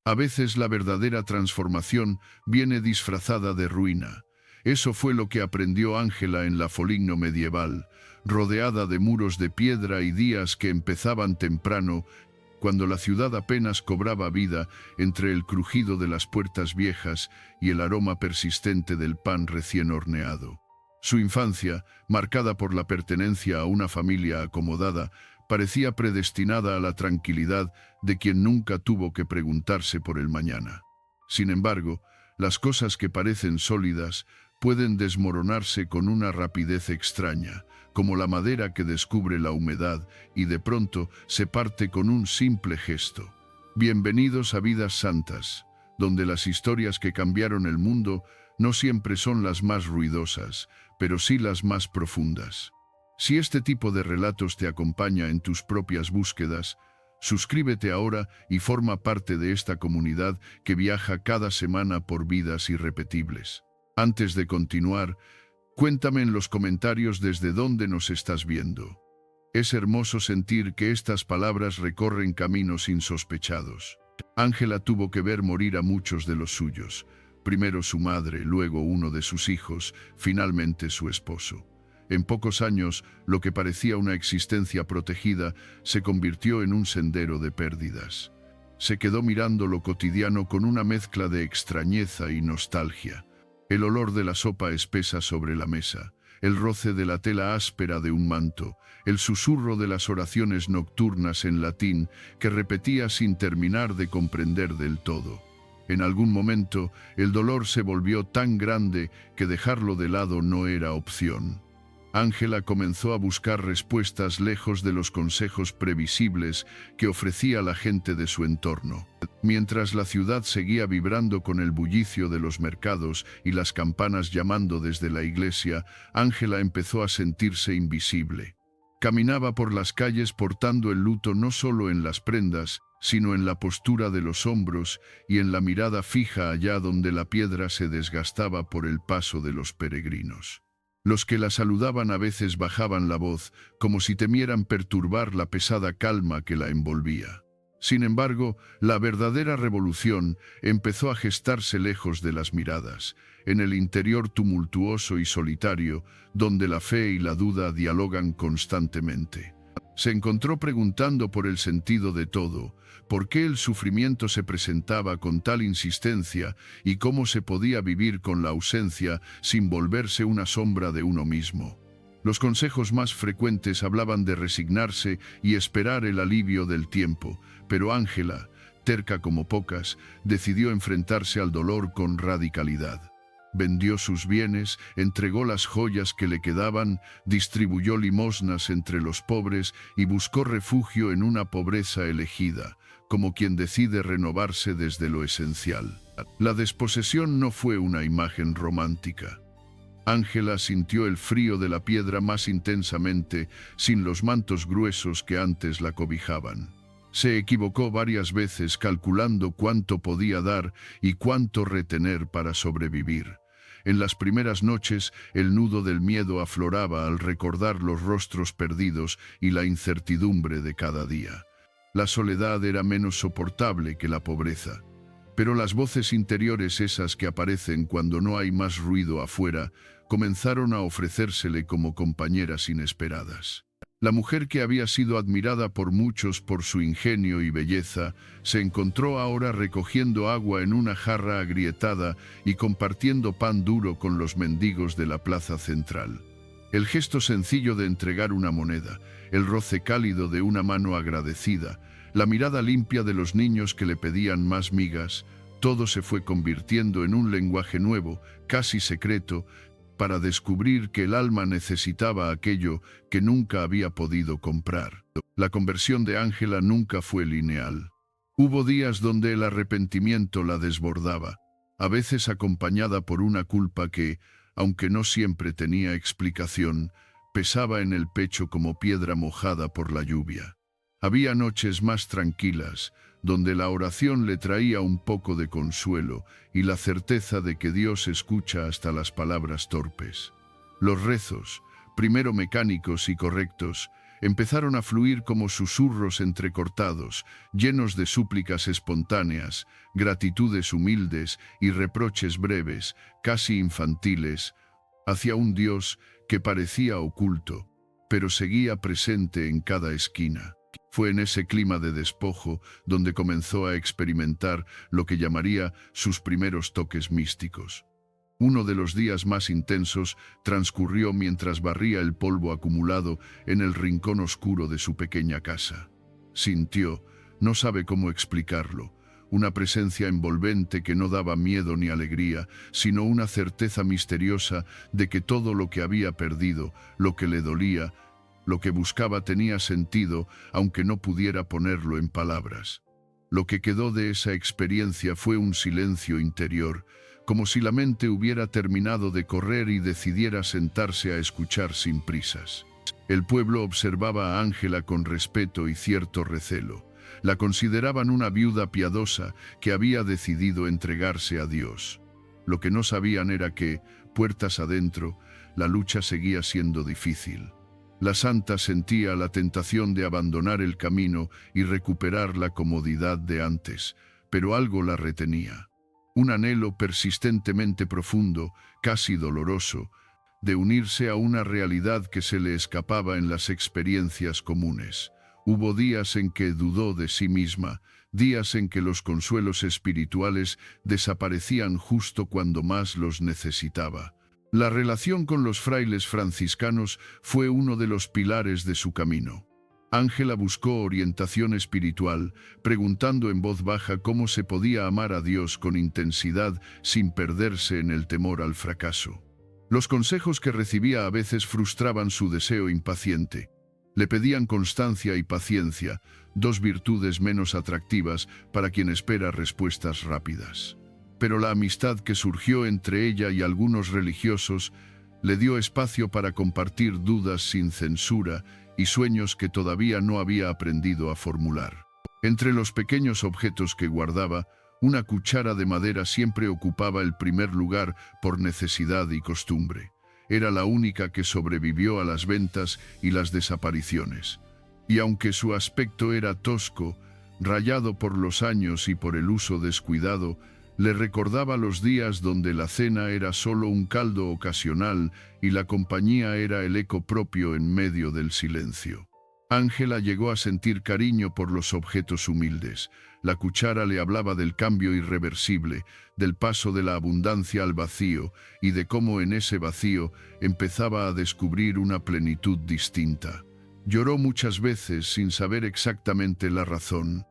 A veces la verdadera transformación viene disfrazada de ruina. Eso fue lo que aprendió Ángela en la Foligno medieval, rodeada de muros de piedra y días que empezaban temprano, cuando la ciudad apenas cobraba vida entre el crujido de las puertas viejas y el aroma persistente del pan recién horneado. Su infancia, marcada por la pertenencia a una familia acomodada, parecía predestinada a la tranquilidad de quien nunca tuvo que preguntarse por el mañana. Sin embargo, las cosas que parecen sólidas pueden desmoronarse con una rapidez extraña, como la madera que descubre la humedad y de pronto se parte con un simple gesto. Bienvenidos a Vidas Santas, donde las historias que cambiaron el mundo no siempre son las más ruidosas, pero sí las más profundas. Si este tipo de relatos te acompaña en tus propias búsquedas, suscríbete ahora y forma parte de esta comunidad que viaja cada semana por vidas irrepetibles. Antes de continuar, cuéntame en los comentarios desde dónde nos estás viendo. Es hermoso sentir que estas palabras recorren caminos insospechados. Ángela tuvo que ver morir a muchos de los suyos. Primero su madre, luego uno de sus hijos, finalmente su esposo. En pocos años, lo que parecía una existencia protegida se convirtió en un sendero de pérdidas. Se quedó mirando lo cotidiano con una mezcla de extrañeza y nostalgia. El olor de la sopa espesa sobre la mesa, el roce de la tela áspera de un manto, el susurro de las oraciones nocturnas en latín que repetía sin terminar de comprender del todo. En algún momento, el dolor se volvió tan grande que dejarlo de lado no era opción. Ángela comenzó a buscar respuestas lejos de los consejos previsibles que ofrecía la gente de su entorno. Mientras la ciudad seguía vibrando con el bullicio de los mercados y las campanas llamando desde la iglesia, Ángela empezó a sentirse invisible. Caminaba por las calles portando el luto no solo en las prendas, sino en la postura de los hombros y en la mirada fija allá donde la piedra se desgastaba por el paso de los peregrinos. Los que la saludaban a veces bajaban la voz, como si temieran perturbar la pesada calma que la envolvía. Sin embargo, la verdadera revolución empezó a gestarse lejos de las miradas, en el interior tumultuoso y solitario, donde la fe y la duda dialogan constantemente. Se encontró preguntando por el sentido de todo, por qué el sufrimiento se presentaba con tal insistencia y cómo se podía vivir con la ausencia sin volverse una sombra de uno mismo. Los consejos más frecuentes hablaban de resignarse y esperar el alivio del tiempo, pero Ángela, terca como pocas, decidió enfrentarse al dolor con radicalidad. Vendió sus bienes, entregó las joyas que le quedaban, distribuyó limosnas entre los pobres y buscó refugio en una pobreza elegida, como quien decide renovarse desde lo esencial. La desposesión no fue una imagen romántica. Ángela sintió el frío de la piedra más intensamente, sin los mantos gruesos que antes la cobijaban. Se equivocó varias veces calculando cuánto podía dar y cuánto retener para sobrevivir. En las primeras noches, el nudo del miedo afloraba al recordar los rostros perdidos y la incertidumbre de cada día. La soledad era menos soportable que la pobreza. Pero las voces interiores, esas que aparecen cuando no hay más ruido afuera, comenzaron a ofrecérsele como compañeras inesperadas. La mujer que había sido admirada por muchos por su ingenio y belleza, se encontró ahora recogiendo agua en una jarra agrietada y compartiendo pan duro con los mendigos de la plaza central. El gesto sencillo de entregar una moneda, el roce cálido de una mano agradecida, la mirada limpia de los niños que le pedían más migas, todo se fue convirtiendo en un lenguaje nuevo, casi secreto, para descubrir que el alma necesitaba aquello que nunca había podido comprar. La conversión de Ángela nunca fue lineal. Hubo días donde el arrepentimiento la desbordaba, a veces acompañada por una culpa que, aunque no siempre tenía explicación, pesaba en el pecho como piedra mojada por la lluvia. Había noches más tranquilas, donde la oración le traía un poco de consuelo y la certeza de que Dios escucha hasta las palabras torpes. Los rezos, primero mecánicos y correctos, empezaron a fluir como susurros entrecortados, llenos de súplicas espontáneas, gratitudes humildes y reproches breves, casi infantiles, hacia un Dios que parecía oculto, pero seguía presente en cada esquina. Fue en ese clima de despojo donde comenzó a experimentar lo que llamaría sus primeros toques místicos. Uno de los días más intensos transcurrió mientras barría el polvo acumulado en el rincón oscuro de su pequeña casa. Sintió, no sabe cómo explicarlo, una presencia envolvente que no daba miedo ni alegría, sino una certeza misteriosa de que todo lo que había perdido, lo que le dolía, lo que buscaba tenía sentido, aunque no pudiera ponerlo en palabras. Lo que quedó de esa experiencia fue un silencio interior, como si la mente hubiera terminado de correr y decidiera sentarse a escuchar sin prisas. El pueblo observaba a Ángela con respeto y cierto recelo. La consideraban una viuda piadosa que había decidido entregarse a Dios. Lo que no sabían era que, puertas adentro, la lucha seguía siendo difícil. La santa sentía la tentación de abandonar el camino y recuperar la comodidad de antes, pero algo la retenía. Un anhelo persistentemente profundo, casi doloroso, de unirse a una realidad que se le escapaba en las experiencias comunes. Hubo días en que dudó de sí misma, días en que los consuelos espirituales desaparecían justo cuando más los necesitaba. La relación con los frailes franciscanos fue uno de los pilares de su camino. Ángela buscó orientación espiritual, preguntando en voz baja cómo se podía amar a Dios con intensidad sin perderse en el temor al fracaso. Los consejos que recibía a veces frustraban su deseo impaciente. Le pedían constancia y paciencia, dos virtudes menos atractivas para quien espera respuestas rápidas. Pero la amistad que surgió entre ella y algunos religiosos le dio espacio para compartir dudas sin censura y sueños que todavía no había aprendido a formular. Entre los pequeños objetos que guardaba, una cuchara de madera siempre ocupaba el primer lugar por necesidad y costumbre. Era la única que sobrevivió a las ventas y las desapariciones. Y aunque su aspecto era tosco, rayado por los años y por el uso descuidado, le recordaba los días donde la cena era solo un caldo ocasional y la compañía era el eco propio en medio del silencio. Ángela llegó a sentir cariño por los objetos humildes. La cuchara le hablaba del cambio irreversible, del paso de la abundancia al vacío y de cómo en ese vacío empezaba a descubrir una plenitud distinta. Lloró muchas veces sin saber exactamente la razón.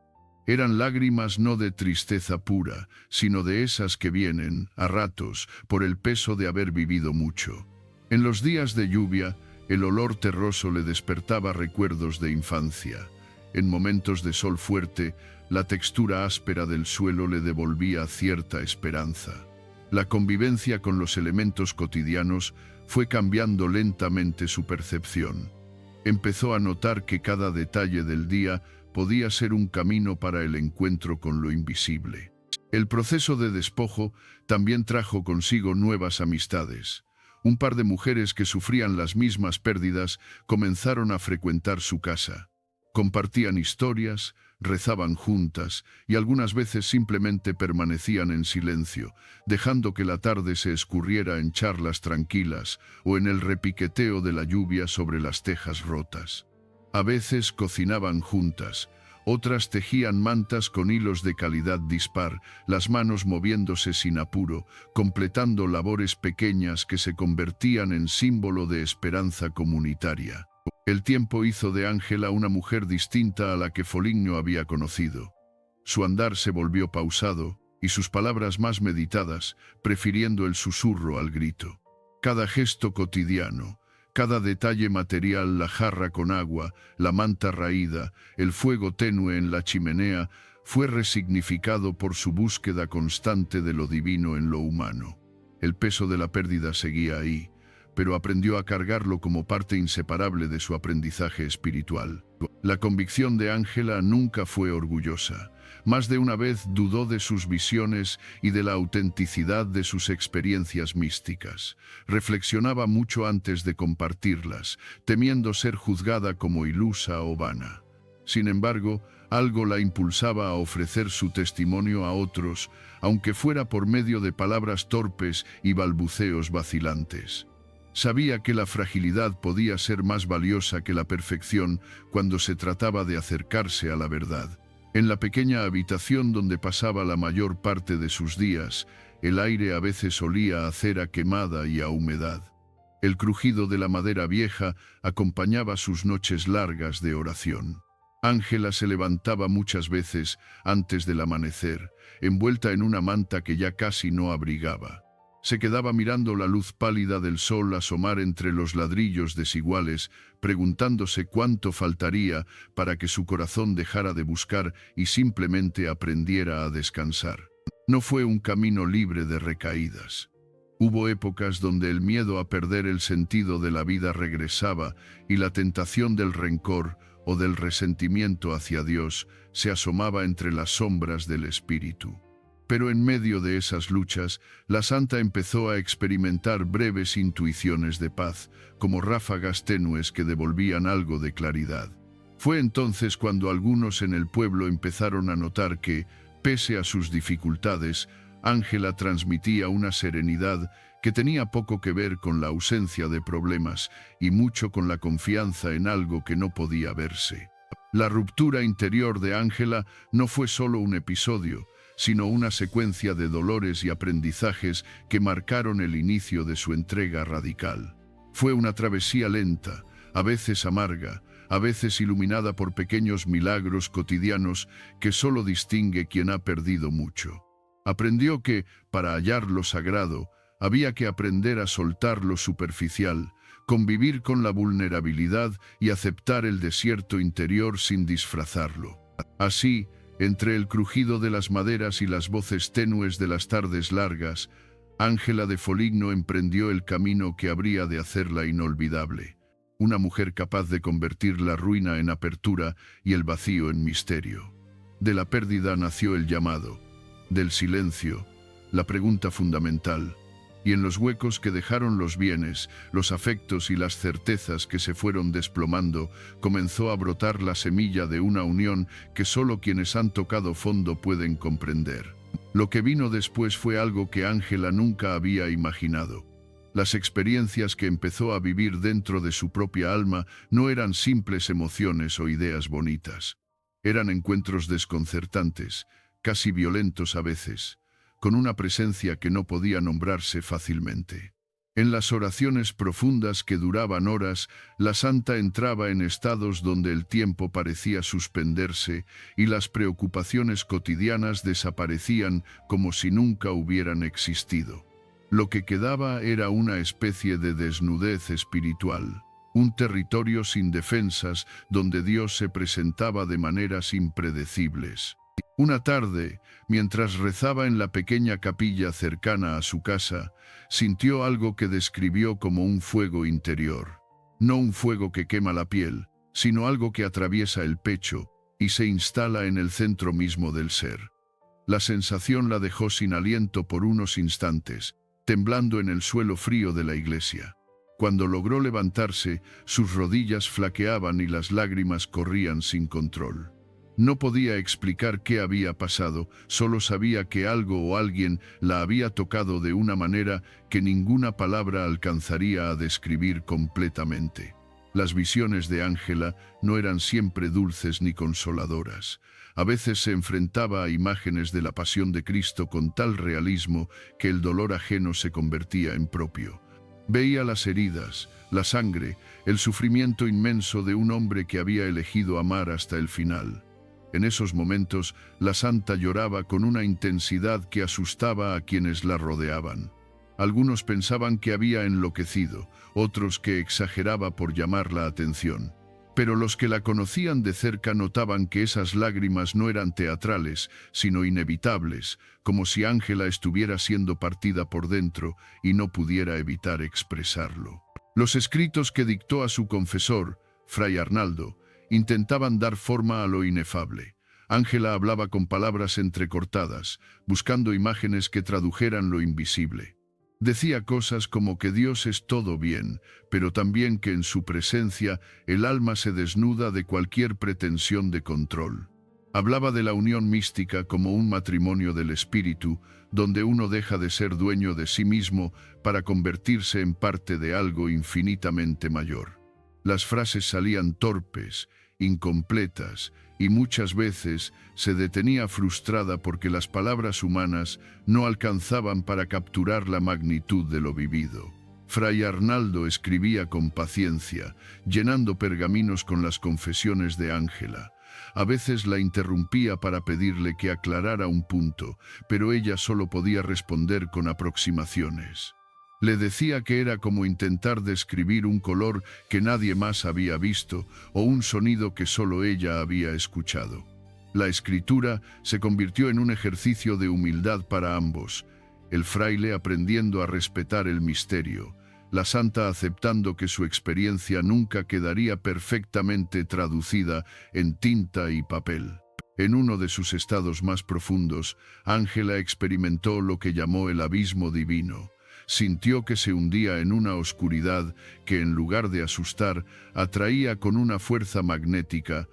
Eran lágrimas no de tristeza pura, sino de esas que vienen, a ratos, por el peso de haber vivido mucho. En los días de lluvia, el olor terroso le despertaba recuerdos de infancia. En momentos de sol fuerte, la textura áspera del suelo le devolvía cierta esperanza. La convivencia con los elementos cotidianos fue cambiando lentamente su percepción. Empezó a notar que cada detalle del día podía ser un camino para el encuentro con lo invisible. El proceso de despojo también trajo consigo nuevas amistades. Un par de mujeres que sufrían las mismas pérdidas comenzaron a frecuentar su casa. Compartían historias, rezaban juntas y algunas veces simplemente permanecían en silencio, dejando que la tarde se escurriera en charlas tranquilas o en el repiqueteo de la lluvia sobre las tejas rotas. A veces cocinaban juntas, otras tejían mantas con hilos de calidad dispar, las manos moviéndose sin apuro, completando labores pequeñas que se convertían en símbolo de esperanza comunitaria. El tiempo hizo de Ángela una mujer distinta a la que Foligno había conocido. Su andar se volvió pausado y sus palabras más meditadas, prefiriendo el susurro al grito. Cada gesto cotidiano, cada detalle material, la jarra con agua, la manta raída, el fuego tenue en la chimenea, fue resignificado por su búsqueda constante de lo divino en lo humano. El peso de la pérdida seguía ahí, pero aprendió a cargarlo como parte inseparable de su aprendizaje espiritual. La convicción de Ángela nunca fue orgullosa. Más de una vez dudó de sus visiones y de la autenticidad de sus experiencias místicas. Reflexionaba mucho antes de compartirlas, temiendo ser juzgada como ilusa o vana. Sin embargo, algo la impulsaba a ofrecer su testimonio a otros, aunque fuera por medio de palabras torpes y balbuceos vacilantes. Sabía que la fragilidad podía ser más valiosa que la perfección cuando se trataba de acercarse a la verdad. En la pequeña habitación donde pasaba la mayor parte de sus días, el aire a veces olía a cera quemada y a humedad. El crujido de la madera vieja acompañaba sus noches largas de oración. Ángela se levantaba muchas veces antes del amanecer, envuelta en una manta que ya casi no abrigaba. Se quedaba mirando la luz pálida del sol asomar entre los ladrillos desiguales, preguntándose cuánto faltaría para que su corazón dejara de buscar y simplemente aprendiera a descansar. No fue un camino libre de recaídas. Hubo épocas donde el miedo a perder el sentido de la vida regresaba y la tentación del rencor o del resentimiento hacia Dios se asomaba entre las sombras del espíritu. Pero en medio de esas luchas, la santa empezó a experimentar breves intuiciones de paz, como ráfagas tenues que devolvían algo de claridad. Fue entonces cuando algunos en el pueblo empezaron a notar que, pese a sus dificultades, Ángela transmitía una serenidad que tenía poco que ver con la ausencia de problemas y mucho con la confianza en algo que no podía verse. La ruptura interior de Ángela no fue solo un episodio, sino una secuencia de dolores y aprendizajes que marcaron el inicio de su entrega radical. Fue una travesía lenta, a veces amarga, a veces iluminada por pequeños milagros cotidianos que solo distingue quien ha perdido mucho. Aprendió que, para hallar lo sagrado, había que aprender a soltar lo superficial, convivir con la vulnerabilidad y aceptar el desierto interior sin disfrazarlo. Así, entre el crujido de las maderas y las voces tenues de las tardes largas, Ángela de Foligno emprendió el camino que habría de hacerla inolvidable. Una mujer capaz de convertir la ruina en apertura y el vacío en misterio. De la pérdida nació el llamado, del silencio, la pregunta fundamental, y en los huecos que dejaron los bienes, los afectos y las certezas que se fueron desplomando, comenzó a brotar la semilla de una unión que solo quienes han tocado fondo pueden comprender. Lo que vino después fue algo que Ángela nunca había imaginado. Las experiencias que empezó a vivir dentro de su propia alma no eran simples emociones o ideas bonitas. Eran encuentros desconcertantes, casi violentos a veces, con una presencia que no podía nombrarse fácilmente. En las oraciones profundas que duraban horas, la santa entraba en estados donde el tiempo parecía suspenderse y las preocupaciones cotidianas desaparecían como si nunca hubieran existido. Lo que quedaba era una especie de desnudez espiritual, un territorio sin defensas donde Dios se presentaba de maneras impredecibles. Una tarde, mientras rezaba en la pequeña capilla cercana a su casa, sintió algo que describió como un fuego interior. No un fuego que quema la piel, sino algo que atraviesa el pecho y se instala en el centro mismo del ser. La sensación la dejó sin aliento por unos instantes, temblando en el suelo frío de la iglesia. Cuando logró levantarse, sus rodillas flaqueaban y las lágrimas corrían sin control. No podía explicar qué había pasado, solo sabía que algo o alguien la había tocado de una manera que ninguna palabra alcanzaría a describir completamente. Las visiones de Ángela no eran siempre dulces ni consoladoras. A veces se enfrentaba a imágenes de la pasión de Cristo con tal realismo que el dolor ajeno se convertía en propio. Veía las heridas, la sangre, el sufrimiento inmenso de un hombre que había elegido amar hasta el final. En esos momentos, la santa lloraba con una intensidad que asustaba a quienes la rodeaban. Algunos pensaban que había enloquecido, otros que exageraba por llamar la atención. Pero los que la conocían de cerca notaban que esas lágrimas no eran teatrales, sino inevitables, como si Ángela estuviera siendo partida por dentro y no pudiera evitar expresarlo. Los escritos que dictó a su confesor, Fray Arnaldo, Intentaban dar forma a lo inefable. Ángela hablaba con palabras entrecortadas, buscando imágenes que tradujeran lo invisible. Decía cosas como que Dios es todo bien, pero también que en su presencia el alma se desnuda de cualquier pretensión de control. Hablaba de la unión mística como un matrimonio del espíritu, donde uno deja de ser dueño de sí mismo para convertirse en parte de algo infinitamente mayor. Las frases salían torpes, incompletas, y muchas veces se detenía frustrada porque las palabras humanas no alcanzaban para capturar la magnitud de lo vivido. Fray Arnaldo escribía con paciencia, llenando pergaminos con las confesiones de Ángela. A veces la interrumpía para pedirle que aclarara un punto, pero ella solo podía responder con aproximaciones. Le decía que era como intentar describir un color que nadie más había visto o un sonido que solo ella había escuchado. La escritura se convirtió en un ejercicio de humildad para ambos, el fraile aprendiendo a respetar el misterio, la santa aceptando que su experiencia nunca quedaría perfectamente traducida en tinta y papel. En uno de sus estados más profundos, Ángela experimentó lo que llamó el abismo divino. Sintió que se hundía en una oscuridad que, en lugar de asustar, atraía con una fuerza magnética.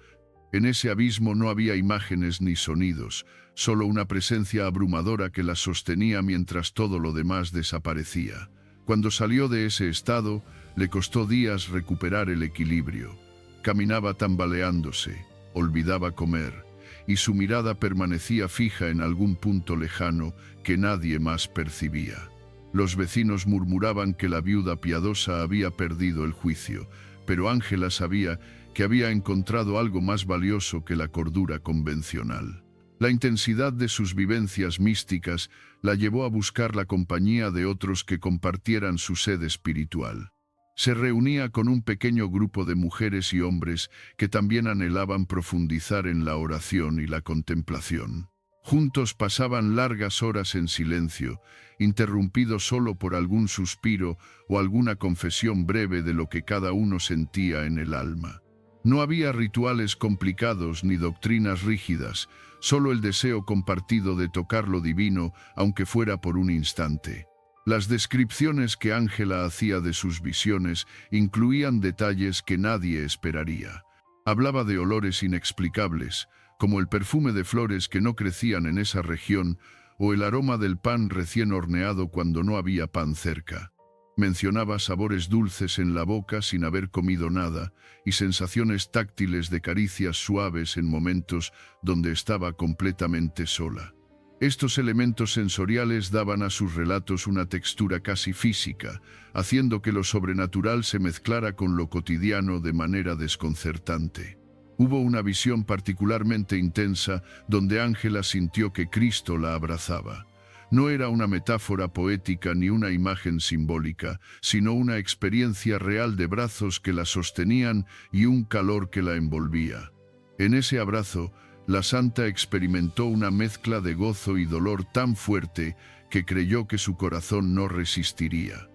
En ese abismo no había imágenes ni sonidos, solo una presencia abrumadora que la sostenía mientras todo lo demás desaparecía. Cuando salió de ese estado, le costó días recuperar el equilibrio. Caminaba tambaleándose, olvidaba comer, y su mirada permanecía fija en algún punto lejano que nadie más percibía. Los vecinos murmuraban que la viuda piadosa había perdido el juicio, pero Ángela sabía que había encontrado algo más valioso que la cordura convencional. La intensidad de sus vivencias místicas la llevó a buscar la compañía de otros que compartieran su sed espiritual. Se reunía con un pequeño grupo de mujeres y hombres que también anhelaban profundizar en la oración y la contemplación. Juntos pasaban largas horas en silencio, interrumpidos solo por algún suspiro o alguna confesión breve de lo que cada uno sentía en el alma. No había rituales complicados ni doctrinas rígidas, solo el deseo compartido de tocar lo divino, aunque fuera por un instante. Las descripciones que Ángela hacía de sus visiones incluían detalles que nadie esperaría. Hablaba de olores inexplicables, como el perfume de flores que no crecían en esa región o el aroma del pan recién horneado cuando no había pan cerca. Mencionaba sabores dulces en la boca sin haber comido nada y sensaciones táctiles de caricias suaves en momentos donde estaba completamente sola. Estos elementos sensoriales daban a sus relatos una textura casi física, haciendo que lo sobrenatural se mezclara con lo cotidiano de manera desconcertante. Hubo una visión particularmente intensa donde Ángela sintió que Cristo la abrazaba. No era una metáfora poética ni una imagen simbólica, sino una experiencia real de brazos que la sostenían y un calor que la envolvía. En ese abrazo, la santa experimentó una mezcla de gozo y dolor tan fuerte que creyó que su corazón no resistiría.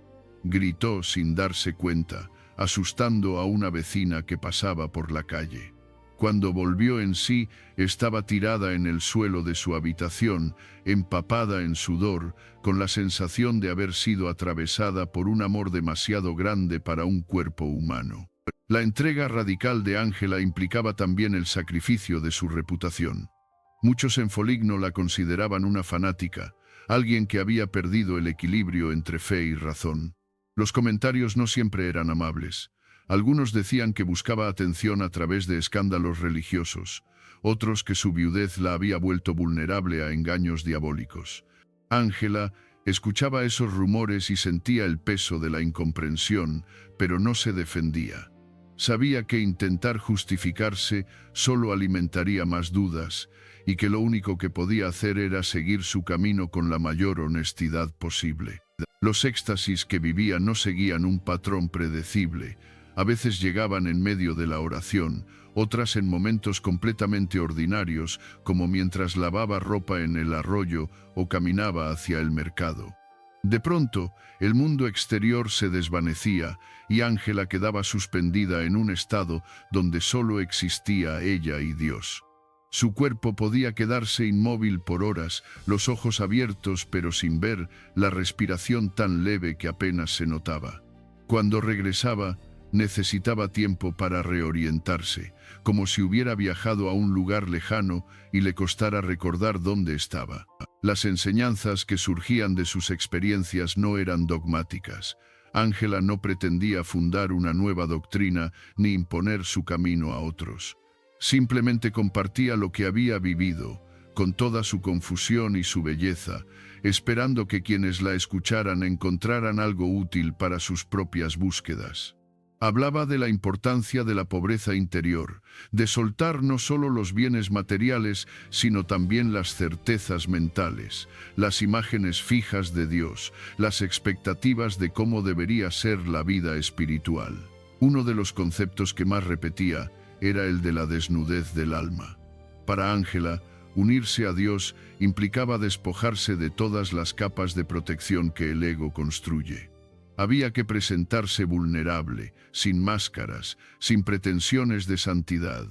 Gritó sin darse cuenta, asustando a una vecina que pasaba por la calle. Cuando volvió en sí, estaba tirada en el suelo de su habitación, empapada en sudor, con la sensación de haber sido atravesada por un amor demasiado grande para un cuerpo humano. La entrega radical de Ángela implicaba también el sacrificio de su reputación. Muchos en Foligno la consideraban una fanática, alguien que había perdido el equilibrio entre fe y razón. Los comentarios no siempre eran amables. Algunos decían que buscaba atención a través de escándalos religiosos, otros que su viudez la había vuelto vulnerable a engaños diabólicos. Ángela escuchaba esos rumores y sentía el peso de la incomprensión, pero no se defendía. Sabía que intentar justificarse solo alimentaría más dudas y que lo único que podía hacer era seguir su camino con la mayor honestidad posible. Los éxtasis que vivía no seguían un patrón predecible. A veces llegaban en medio de la oración, otras en momentos completamente ordinarios, como mientras lavaba ropa en el arroyo o caminaba hacia el mercado. De pronto, el mundo exterior se desvanecía y Ángela quedaba suspendida en un estado donde solo existía ella y Dios. Su cuerpo podía quedarse inmóvil por horas, los ojos abiertos pero sin ver, la respiración tan leve que apenas se notaba. Cuando regresaba, necesitaba tiempo para reorientarse, como si hubiera viajado a un lugar lejano y le costara recordar dónde estaba. Las enseñanzas que surgían de sus experiencias no eran dogmáticas. Ángela no pretendía fundar una nueva doctrina ni imponer su camino a otros. Simplemente compartía lo que había vivido, con toda su confusión y su belleza, esperando que quienes la escucharan encontraran algo útil para sus propias búsquedas. Hablaba de la importancia de la pobreza interior, de soltar no solo los bienes materiales, sino también las certezas mentales, las imágenes fijas de Dios, las expectativas de cómo debería ser la vida espiritual. Uno de los conceptos que más repetía era el de la desnudez del alma. Para Ángela, unirse a Dios implicaba despojarse de todas las capas de protección que el ego construye. Había que presentarse vulnerable, sin máscaras, sin pretensiones de santidad.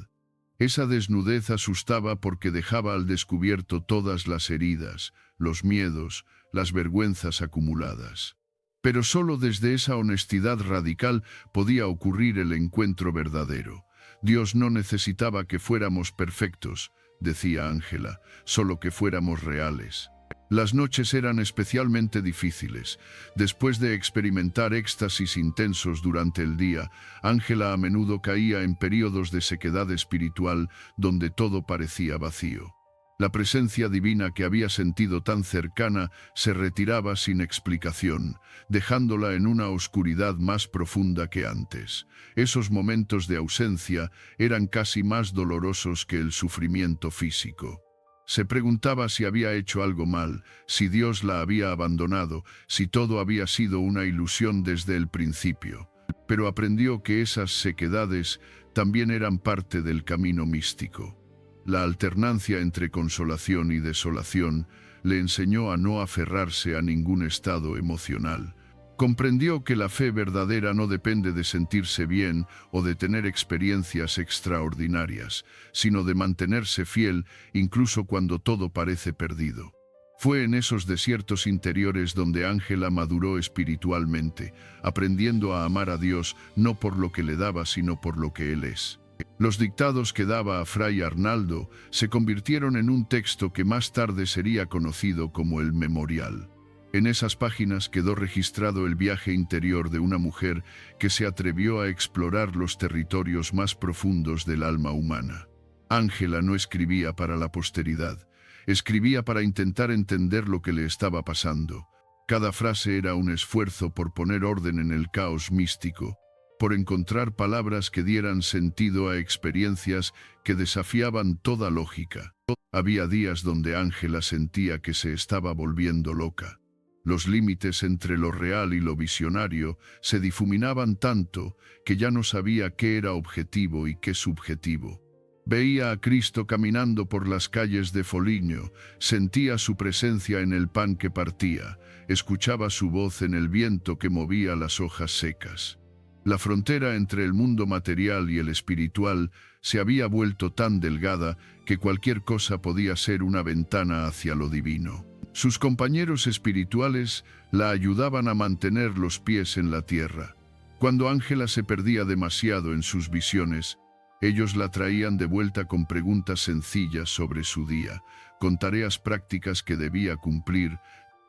Esa desnudez asustaba porque dejaba al descubierto todas las heridas, los miedos, las vergüenzas acumuladas. Pero solo desde esa honestidad radical podía ocurrir el encuentro verdadero. Dios no necesitaba que fuéramos perfectos, decía Ángela, solo que fuéramos reales. Las noches eran especialmente difíciles. Después de experimentar éxtasis intensos durante el día, Ángela a menudo caía en períodos de sequedad espiritual donde todo parecía vacío. La presencia divina que había sentido tan cercana se retiraba sin explicación, dejándola en una oscuridad más profunda que antes. Esos momentos de ausencia eran casi más dolorosos que el sufrimiento físico. Se preguntaba si había hecho algo mal, si Dios la había abandonado, si todo había sido una ilusión desde el principio. Pero aprendió que esas sequedades también eran parte del camino místico. La alternancia entre consolación y desolación le enseñó a no aferrarse a ningún estado emocional. Comprendió que la fe verdadera no depende de sentirse bien o de tener experiencias extraordinarias, sino de mantenerse fiel incluso cuando todo parece perdido. Fue en esos desiertos interiores donde Ángela maduró espiritualmente, aprendiendo a amar a Dios no por lo que le daba, sino por lo que Él es. Los dictados que daba a Fray Arnaldo se convirtieron en un texto que más tarde sería conocido como el Memorial. En esas páginas quedó registrado el viaje interior de una mujer que se atrevió a explorar los territorios más profundos del alma humana. Ángela no escribía para la posteridad, escribía para intentar entender lo que le estaba pasando. Cada frase era un esfuerzo por poner orden en el caos místico, por encontrar palabras que dieran sentido a experiencias que desafiaban toda lógica. Había días donde Ángela sentía que se estaba volviendo loca. Los límites entre lo real y lo visionario se difuminaban tanto que ya no sabía qué era objetivo y qué subjetivo. Veía a Cristo caminando por las calles de Foligno, sentía su presencia en el pan que partía, escuchaba su voz en el viento que movía las hojas secas. La frontera entre el mundo material y el espiritual se había vuelto tan delgada que cualquier cosa podía ser una ventana hacia lo divino. Sus compañeros espirituales la ayudaban a mantener los pies en la tierra. Cuando Ángela se perdía demasiado en sus visiones, ellos la traían de vuelta con preguntas sencillas sobre su día, con tareas prácticas que debía cumplir,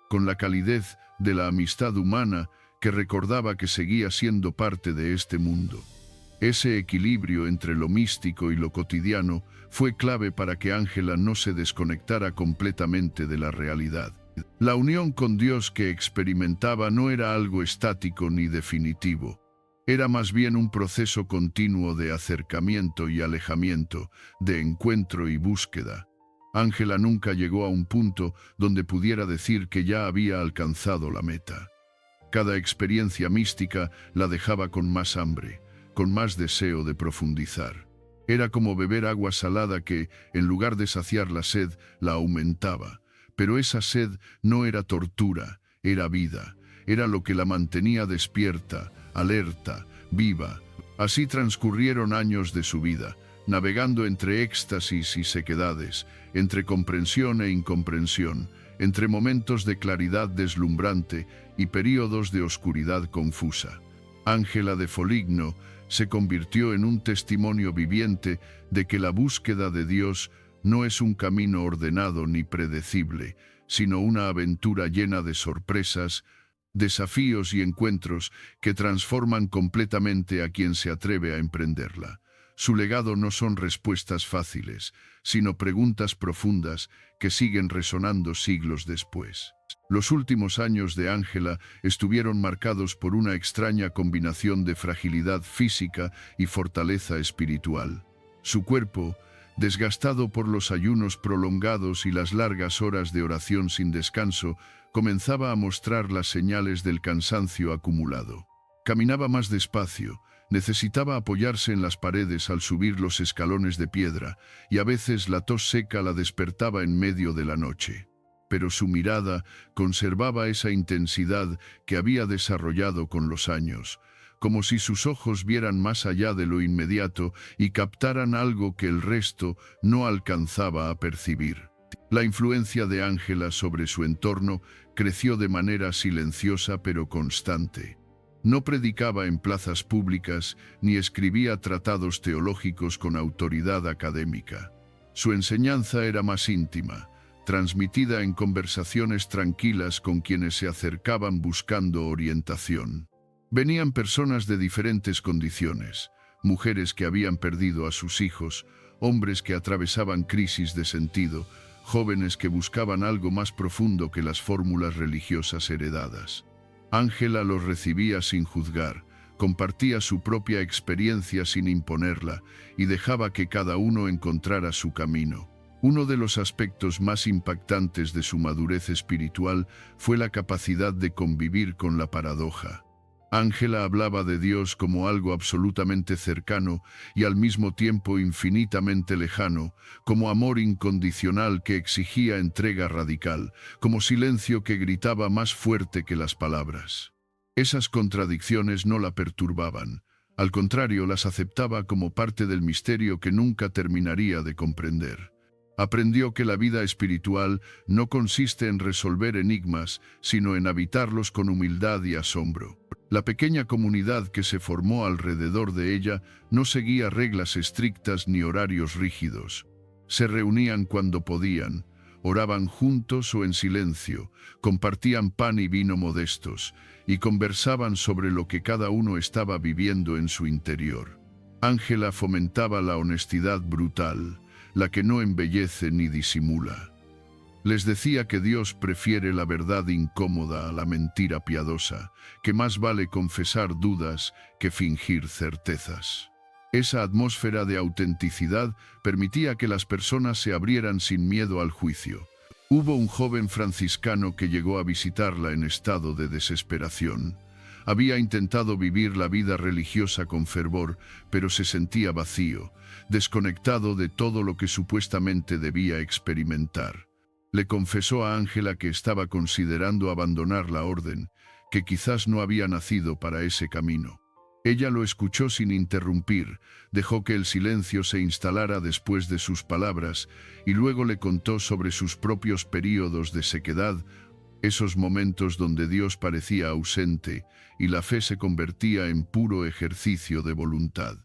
con la calidez de la amistad humana que recordaba que seguía siendo parte de este mundo. Ese equilibrio entre lo místico y lo cotidiano fue clave para que Ángela no se desconectara completamente de la realidad. La unión con Dios que experimentaba no era algo estático ni definitivo. Era más bien un proceso continuo de acercamiento y alejamiento, de encuentro y búsqueda. Ángela nunca llegó a un punto donde pudiera decir que ya había alcanzado la meta. Cada experiencia mística la dejaba con más hambre, con más deseo de profundizar. Era como beber agua salada que, en lugar de saciar la sed, la aumentaba. Pero esa sed no era tortura, era vida, era lo que la mantenía despierta, alerta, viva. Así transcurrieron años de su vida, navegando entre éxtasis y sequedades, entre comprensión e incomprensión, entre momentos de claridad deslumbrante y períodos de oscuridad confusa. Ángela de Foligno se convirtió en un testimonio viviente de que la búsqueda de Dios no es un camino ordenado ni predecible, sino una aventura llena de sorpresas, desafíos y encuentros que transforman completamente a quien se atreve a emprenderla. Su legado no son respuestas fáciles, sino preguntas profundas que siguen resonando siglos después. Los últimos años de Ángela estuvieron marcados por una extraña combinación de fragilidad física y fortaleza espiritual. Su cuerpo, desgastado por los ayunos prolongados y las largas horas de oración sin descanso, comenzaba a mostrar las señales del cansancio acumulado. Caminaba más despacio, necesitaba apoyarse en las paredes al subir los escalones de piedra, y a veces la tos seca la despertaba en medio de la noche. Pero su mirada conservaba esa intensidad que había desarrollado con los años, como si sus ojos vieran más allá de lo inmediato y captaran algo que el resto no alcanzaba a percibir. La influencia de Ángela sobre su entorno creció de manera silenciosa pero constante. No predicaba en plazas públicas ni escribía tratados teológicos con autoridad académica. Su enseñanza era más íntima, transmitida en conversaciones tranquilas con quienes se acercaban buscando orientación. Venían personas de diferentes condiciones, mujeres que habían perdido a sus hijos, hombres que atravesaban crisis de sentido, jóvenes que buscaban algo más profundo que las fórmulas religiosas heredadas. Ángela los recibía sin juzgar, compartía su propia experiencia sin imponerla y dejaba que cada uno encontrara su camino. Uno de los aspectos más impactantes de su madurez espiritual fue la capacidad de convivir con la paradoja. Ángela hablaba de Dios como algo absolutamente cercano y al mismo tiempo infinitamente lejano, como amor incondicional que exigía entrega radical, como silencio que gritaba más fuerte que las palabras. Esas contradicciones no la perturbaban, al contrario, las aceptaba como parte del misterio que nunca terminaría de comprender. Aprendió que la vida espiritual no consiste en resolver enigmas, sino en habitarlos con humildad y asombro. La pequeña comunidad que se formó alrededor de ella no seguía reglas estrictas ni horarios rígidos. Se reunían cuando podían, oraban juntos o en silencio, compartían pan y vino modestos, y conversaban sobre lo que cada uno estaba viviendo en su interior. Ángela fomentaba la honestidad brutal, la que no embellece ni disimula. Les decía que Dios prefiere la verdad incómoda a la mentira piadosa, que más vale confesar dudas que fingir certezas. Esa atmósfera de autenticidad permitía que las personas se abrieran sin miedo al juicio. Hubo un joven franciscano que llegó a visitarla en estado de desesperación. Había intentado vivir la vida religiosa con fervor, pero se sentía vacío, desconectado de todo lo que supuestamente debía experimentar. Le confesó a Ángela que estaba considerando abandonar la orden, que quizás no había nacido para ese camino. Ella lo escuchó sin interrumpir, dejó que el silencio se instalara después de sus palabras y luego le contó sobre sus propios períodos de sequedad, esos momentos donde Dios parecía ausente y la fe se convertía en puro ejercicio de voluntad.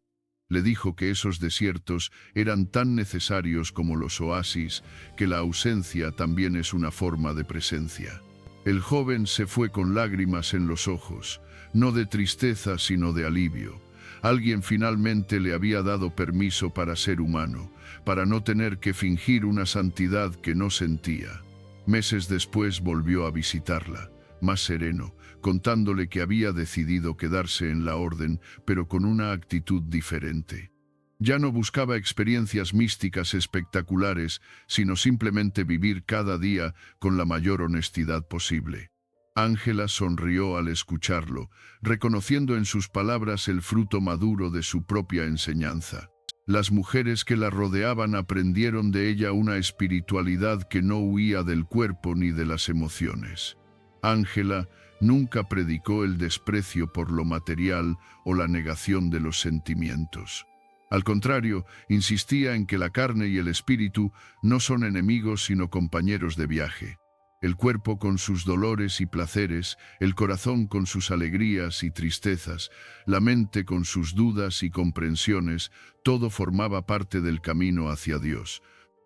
Le dijo que esos desiertos eran tan necesarios como los oasis, que la ausencia también es una forma de presencia. El joven se fue con lágrimas en los ojos, no de tristeza sino de alivio. Alguien finalmente le había dado permiso para ser humano, para no tener que fingir una santidad que no sentía. Meses después volvió a visitarla, más sereno, contándole que había decidido quedarse en la orden, pero con una actitud diferente. Ya no buscaba experiencias místicas espectaculares, sino simplemente vivir cada día con la mayor honestidad posible. Ángela sonrió al escucharlo, reconociendo en sus palabras el fruto maduro de su propia enseñanza. Las mujeres que la rodeaban aprendieron de ella una espiritualidad que no huía del cuerpo ni de las emociones. Ángela nunca predicó el desprecio por lo material o la negación de los sentimientos. Al contrario, insistía en que la carne y el espíritu no son enemigos sino compañeros de viaje. El cuerpo con sus dolores y placeres, el corazón con sus alegrías y tristezas, la mente con sus dudas y comprensiones, todo formaba parte del camino hacia Dios.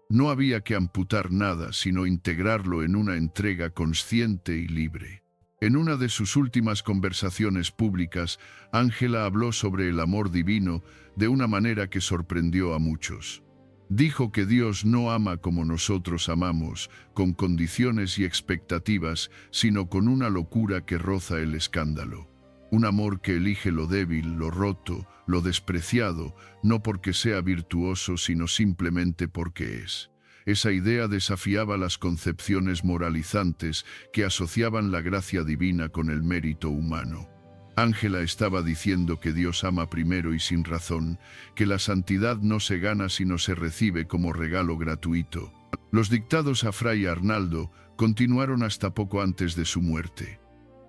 No había que amputar nada, sino integrarlo en una entrega consciente y libre. En una de sus últimas conversaciones públicas, Ángela habló sobre el amor divino de una manera que sorprendió a muchos. Dijo que Dios no ama como nosotros amamos, con condiciones y expectativas, sino con una locura que roza el escándalo. Un amor que elige lo débil, lo roto, lo despreciado, no porque sea virtuoso, sino simplemente porque es. Esa idea desafiaba las concepciones moralizantes que asociaban la gracia divina con el mérito humano. Ángela estaba diciendo que Dios ama primero y sin razón, que la santidad no se gana sino se recibe como regalo gratuito. Los dictados a Fray Arnaldo continuaron hasta poco antes de su muerte.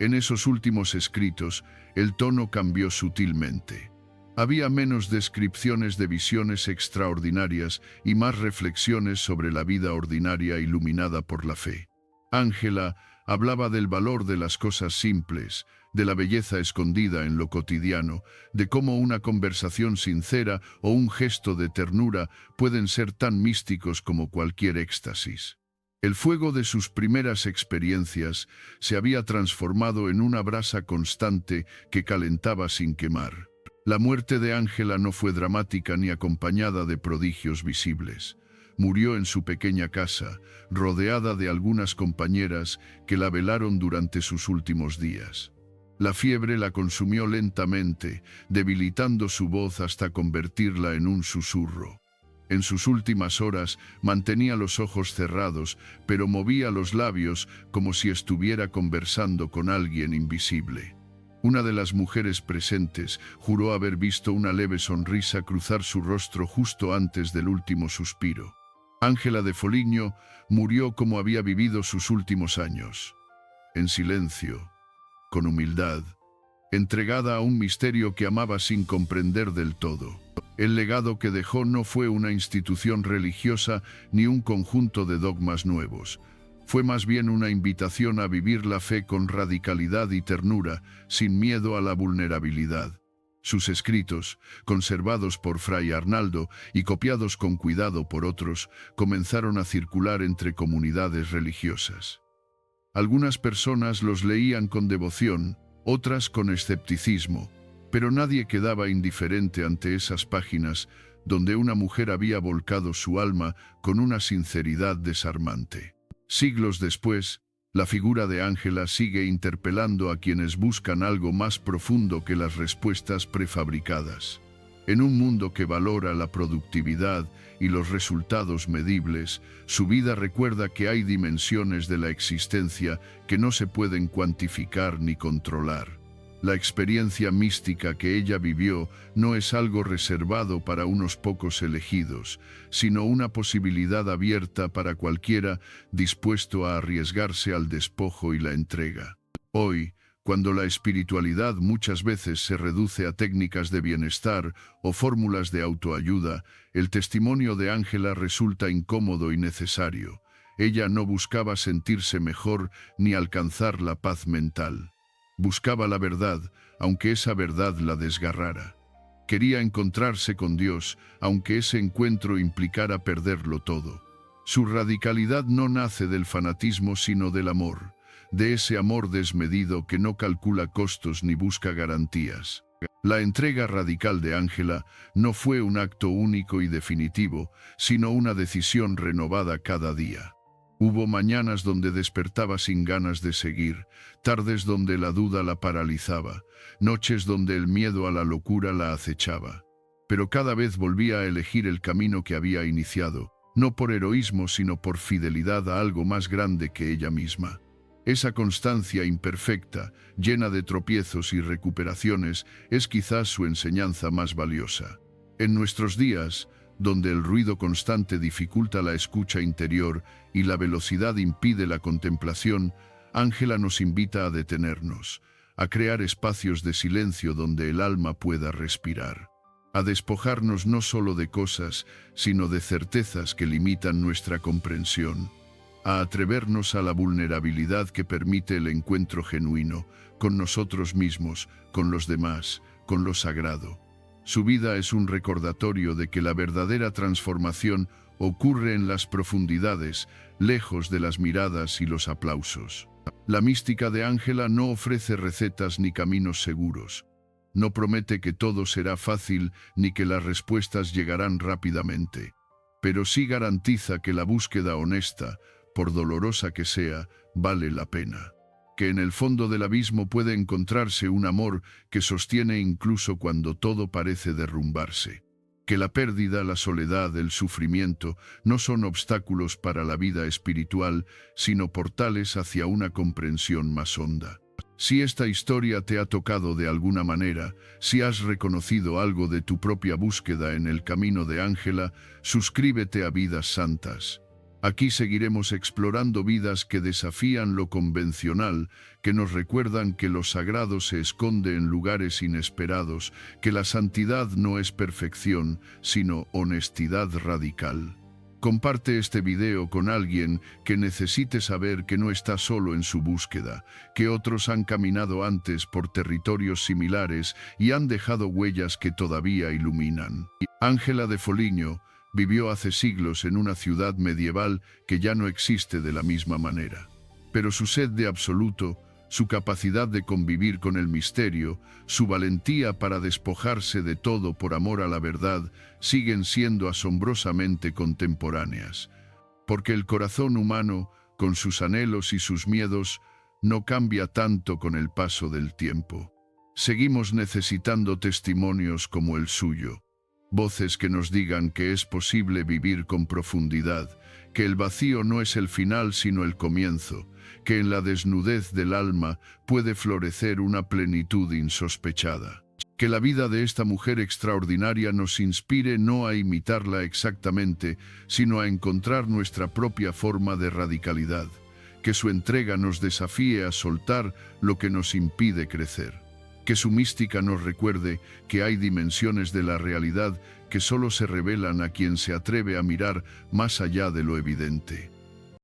En esos últimos escritos, el tono cambió sutilmente. Había menos descripciones de visiones extraordinarias y más reflexiones sobre la vida ordinaria iluminada por la fe. Ángela hablaba del valor de las cosas simples, de la belleza escondida en lo cotidiano, de cómo una conversación sincera o un gesto de ternura pueden ser tan místicos como cualquier éxtasis. El fuego de sus primeras experiencias se había transformado en una brasa constante que calentaba sin quemar. La muerte de Ángela no fue dramática ni acompañada de prodigios visibles. Murió en su pequeña casa, rodeada de algunas compañeras que la velaron durante sus últimos días. La fiebre la consumió lentamente, debilitando su voz hasta convertirla en un susurro. En sus últimas horas mantenía los ojos cerrados, pero movía los labios como si estuviera conversando con alguien invisible. Una de las mujeres presentes juró haber visto una leve sonrisa cruzar su rostro justo antes del último suspiro. Ángela de Foligno murió como había vivido sus últimos años, en silencio, con humildad, entregada a un misterio que amaba sin comprender del todo. El legado que dejó no fue una institución religiosa ni un conjunto de dogmas nuevos. Fue más bien una invitación a vivir la fe con radicalidad y ternura, sin miedo a la vulnerabilidad. Sus escritos, conservados por Fray Arnaldo y copiados con cuidado por otros, comenzaron a circular entre comunidades religiosas. Algunas personas los leían con devoción, otras con escepticismo, pero nadie quedaba indiferente ante esas páginas donde una mujer había volcado su alma con una sinceridad desarmante. Siglos después, la figura de Ángela sigue interpelando a quienes buscan algo más profundo que las respuestas prefabricadas. En un mundo que valora la productividad y los resultados medibles, su vida recuerda que hay dimensiones de la existencia que no se pueden cuantificar ni controlar. La experiencia mística que ella vivió no es algo reservado para unos pocos elegidos, sino una posibilidad abierta para cualquiera dispuesto a arriesgarse al despojo y la entrega. Hoy, cuando la espiritualidad muchas veces se reduce a técnicas de bienestar o fórmulas de autoayuda, el testimonio de Ángela resulta incómodo y necesario. Ella no buscaba sentirse mejor ni alcanzar la paz mental. Buscaba la verdad, aunque esa verdad la desgarrara. Quería encontrarse con Dios, aunque ese encuentro implicara perderlo todo. Su radicalidad no nace del fanatismo sino del amor, de ese amor desmedido que no calcula costos ni busca garantías. La entrega radical de Ángela no fue un acto único y definitivo, sino una decisión renovada cada día. Hubo mañanas donde despertaba sin ganas de seguir, tardes donde la duda la paralizaba, noches donde el miedo a la locura la acechaba. Pero cada vez volvía a elegir el camino que había iniciado, no por heroísmo sino por fidelidad a algo más grande que ella misma. Esa constancia imperfecta, llena de tropiezos y recuperaciones, es quizás su enseñanza más valiosa. En nuestros días, donde el ruido constante dificulta la escucha interior y la velocidad impide la contemplación, Ángela nos invita a detenernos, a crear espacios de silencio donde el alma pueda respirar, a despojarnos no solo de cosas, sino de certezas que limitan nuestra comprensión, a atrevernos a la vulnerabilidad que permite el encuentro genuino, con nosotros mismos, con los demás, con lo sagrado. Su vida es un recordatorio de que la verdadera transformación ocurre en las profundidades, lejos de las miradas y los aplausos. La mística de Ángela no ofrece recetas ni caminos seguros. No promete que todo será fácil ni que las respuestas llegarán rápidamente. Pero sí garantiza que la búsqueda honesta, por dolorosa que sea, vale la pena. Que en el fondo del abismo puede encontrarse un amor que sostiene incluso cuando todo parece derrumbarse. Que la pérdida, la soledad, el sufrimiento no son obstáculos para la vida espiritual, sino portales hacia una comprensión más honda. Si esta historia te ha tocado de alguna manera, si has reconocido algo de tu propia búsqueda en el camino de Ángela, suscríbete a Vidas Santas. Aquí seguiremos explorando vidas que desafían lo convencional, que nos recuerdan que lo sagrado se esconde en lugares inesperados, que la santidad no es perfección, sino honestidad radical. Comparte este video con alguien que necesite saber que no está solo en su búsqueda, que otros han caminado antes por territorios similares y han dejado huellas que todavía iluminan. Ángela de Foligno vivió hace siglos en una ciudad medieval que ya no existe de la misma manera. Pero su sed de absoluto, su capacidad de convivir con el misterio, su valentía para despojarse de todo por amor a la verdad, siguen siendo asombrosamente contemporáneas. Porque el corazón humano, con sus anhelos y sus miedos, no cambia tanto con el paso del tiempo. Seguimos necesitando testimonios como el suyo. Voces que nos digan que es posible vivir con profundidad, que el vacío no es el final sino el comienzo, que en la desnudez del alma puede florecer una plenitud insospechada. Que la vida de esta mujer extraordinaria nos inspire no a imitarla exactamente, sino a encontrar nuestra propia forma de radicalidad. Que su entrega nos desafíe a soltar lo que nos impide crecer. Que su mística nos recuerde que hay dimensiones de la realidad que solo se revelan a quien se atreve a mirar más allá de lo evidente.